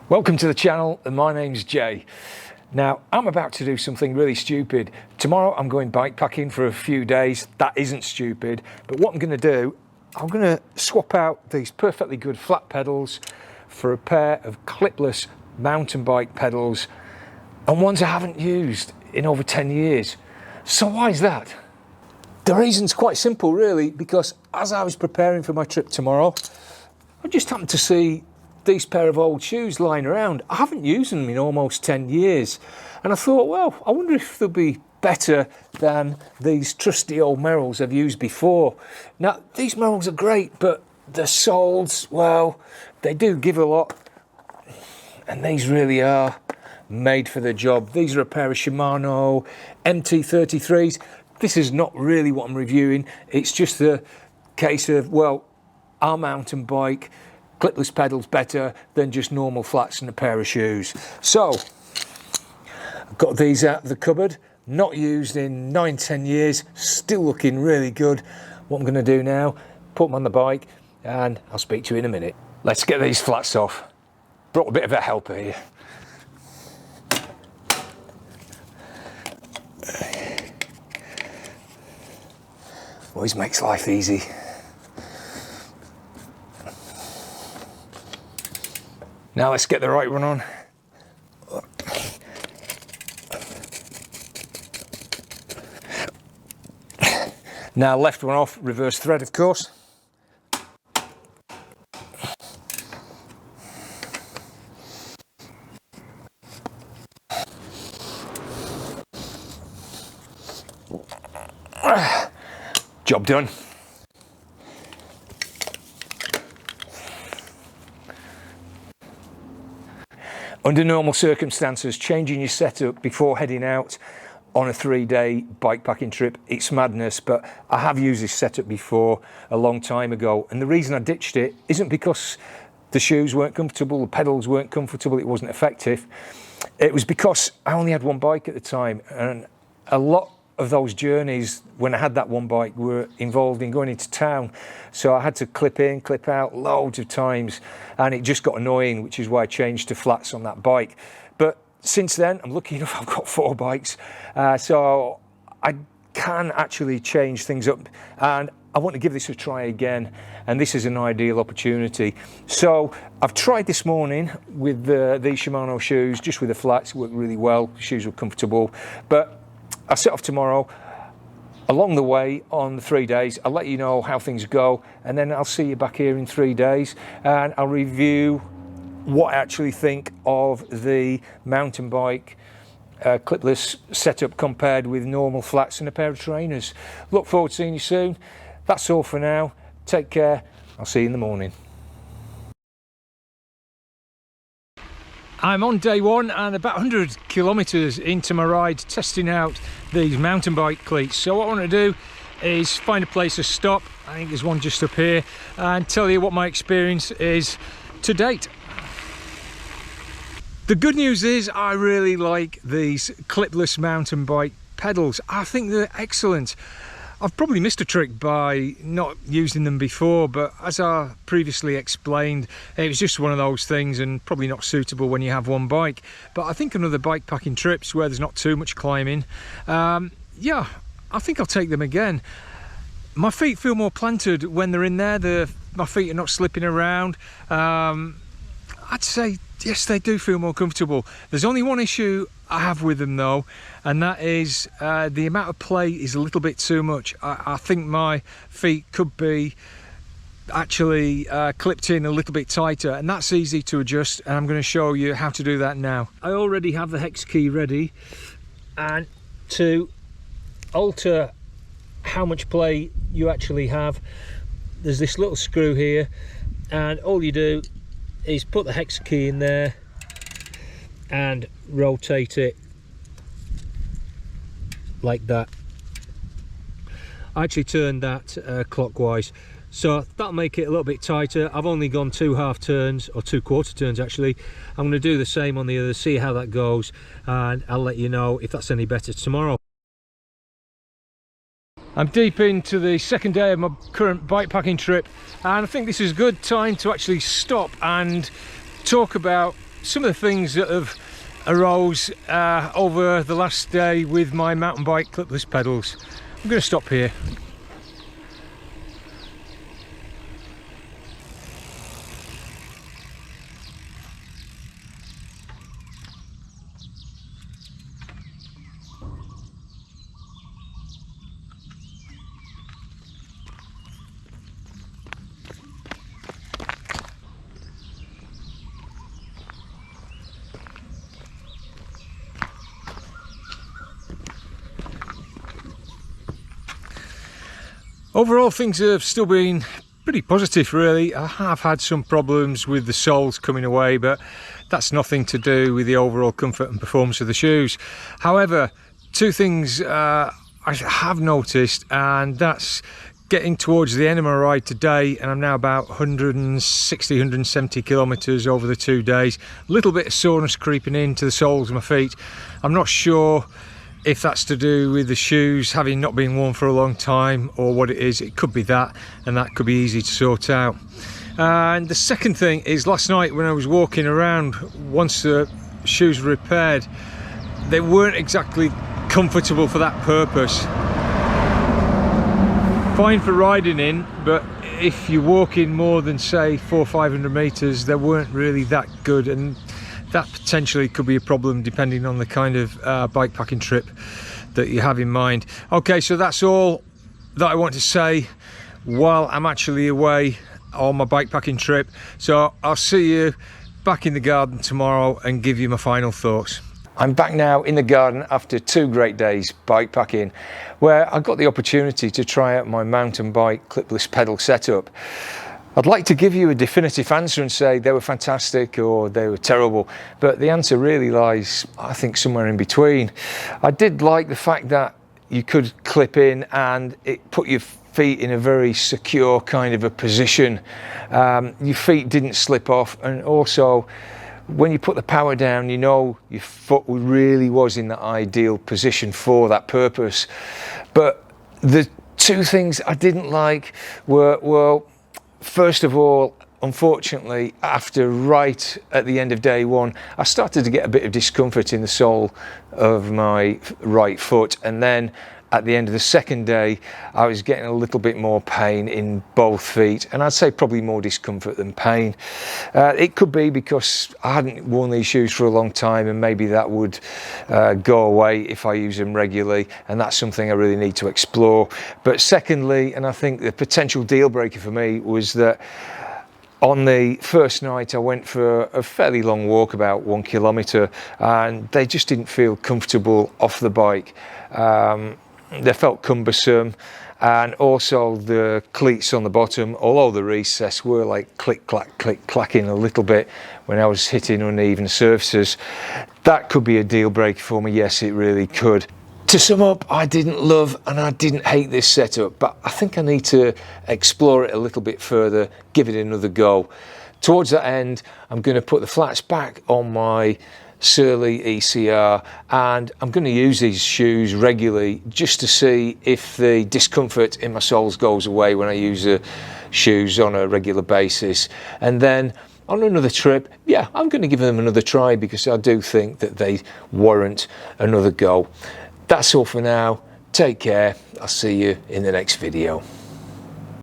Welcome to the channel, and my name's Jay. Now, I'm about to do something really stupid. Tomorrow I'm going bikepacking for a few days. That isn't stupid, but what I'm going to do, I'm going to swap out these perfectly good flat pedals for a pair of clipless mountain bike pedals, and ones I haven't used in over 10 years. So why is that? The reason's quite simple really, because as I was preparing for my trip tomorrow, I just happened to see these pair of old shoes lying around. I haven't used them in almost 10 years. And I thought, well, I wonder if they'll be better than these trusty old Merrells I've used before. Now, these Merrells are great, but the soles, well, they do give a lot. And these really are made for the job. These are a pair of Shimano MT33s. This is not really what I'm reviewing. It's just a case of, well, our mountain bike clipless pedals better than just normal flats and a pair of shoes. So I've got these out of the cupboard, not used in 9-10 years, still looking really good. What I'm going to do now, put them on the bike, and I'll speak to you in a minute. Let's get these flats off. Brought a bit of a helper here. Always makes life easy. Now let's get the right one on. Now left one off, reverse thread of course. Job done. Under normal circumstances, changing your setup before heading out on a 3-day bikepacking trip, it's madness, but I have used this setup before a long time ago, and the reason I ditched it isn't because the shoes weren't comfortable, the pedals weren't comfortable, it wasn't effective. It was because I only had one bike at the time, and a lot of those journeys when I had that one bike were involved in going into town, so I had to clip in, clip out loads of times, and it just got annoying, which is why I changed to flats on that bike. But since then, I'm lucky enough I've got 4 bikes, so I can actually change things up, and I want to give this a try again, and this is an ideal opportunity. So I've tried this morning with these Shimano shoes, just with the flats. It worked really well, the shoes were comfortable, but I'll set off tomorrow. Along the way on the 3 days, I'll let you know how things go, and then I'll see you back here in 3 days, and I'll review what I actually think of the mountain bike clipless setup compared with normal flats and a pair of trainers. Look forward to seeing you soon. That's all for now. Take care. I'll see you in the morning. I'm on day 1 and about 100 kilometres into my ride, testing out these mountain bike cleats. So what I want to do is find a place to stop. I think there's one just up here, and tell you what my experience is to date. The good news is I really like these clipless mountain bike pedals. I think they're excellent. I've probably missed a trick by not using them before, but as I previously explained, it was just one of those things and probably not suitable when you have one bike. But I think on other bikepacking trips where there's not too much climbing, yeah, I think I'll take them again. My feet feel more planted when they're in there. My feet are not slipping around. I'd say yes, they do feel more comfortable. There's only one issue I have with them though, and that is the amount of play is a little bit too much. I think my feet could be actually clipped in a little bit tighter, and that's easy to adjust, and I'm going to show you how to do that now. I already have the hex key ready, and to alter how much play you actually have, there's this little screw here, and all you do is put the hex key in there and rotate it like that. I actually turned that clockwise, so that'll make it a little bit tighter. I've only gone 2 half turns, or 2 quarter turns actually. I'm going to do the same on the other, see how that goes, and I'll let you know if that's any better tomorrow. I'm deep into the second day of my current bikepacking trip, and I think this is a good time to actually stop and talk about some of the things that have arose over the last day with my mountain bike clipless pedals. I'm going to stop here. Overall, things have still been pretty positive really. I have had some problems with the soles coming away, but that's nothing to do with the overall comfort and performance of the shoes. However, two things I have noticed, and that's getting towards the end of my ride today, and I'm now about 160, 170 kilometers over the 2 days. A little bit of soreness creeping into the soles of my feet. I'm not sure if that's to do with the shoes having not been worn for a long time or what it is. It could be that, and that could be easy to sort out. And the second thing is, last night when I was walking around, once the shoes were repaired, they weren't exactly comfortable for that purpose. Fine for riding in, but if you're walking more than say 400 or 500 meters, they weren't really that good, and that potentially could be a problem depending on the kind of bike packing trip that you have in mind. Okay, so that's all that I want to say while I'm actually away on my bike packing trip. So I'll see you back in the garden tomorrow and give you my final thoughts. I'm back now in the garden after 2 great days bike packing, where I got the opportunity to try out my mountain bike clipless pedal setup. I'd like to give you a definitive answer and say they were fantastic or they were terrible, but the answer really lies, I think, somewhere in between. I did like the fact that you could clip in and it put your feet in a very secure kind of a position. Your feet didn't slip off, and also when you put the power down, you know your foot really was in the ideal position for that purpose. But the two things I didn't like were, well, first of all, unfortunately, right at the end of day 1, I started to get a bit of discomfort in the sole of my right foot, and then at the end of the second day, I was getting a little bit more pain in both feet, and I'd say probably more discomfort than pain. It could be because I hadn't worn these shoes for a long time, and maybe that would go away if I use them regularly, and that's something I really need to explore. But secondly, and I think the potential deal breaker for me, was that on the first night I went for a fairly long walk, about 1 kilometer, and they just didn't feel comfortable off the bike. They felt cumbersome, and also the cleats on the bottom, although the recess, were like click clacking a little bit when I was hitting uneven surfaces. That could be a deal breaker for me. Yes, it really could. To sum up, I didn't love and I didn't hate this setup, but I think I need to explore it a little bit further, give it another go. Towards that end, I'm going to put the flats back on my Surly ECR, and I'm going to use these shoes regularly just to see if the discomfort in my soles goes away when I use the shoes on a regular basis. And then on another trip, yeah, I'm going to give them another try, because I do think that they warrant another go. That's all for now. Take care. I'll see you in the next video.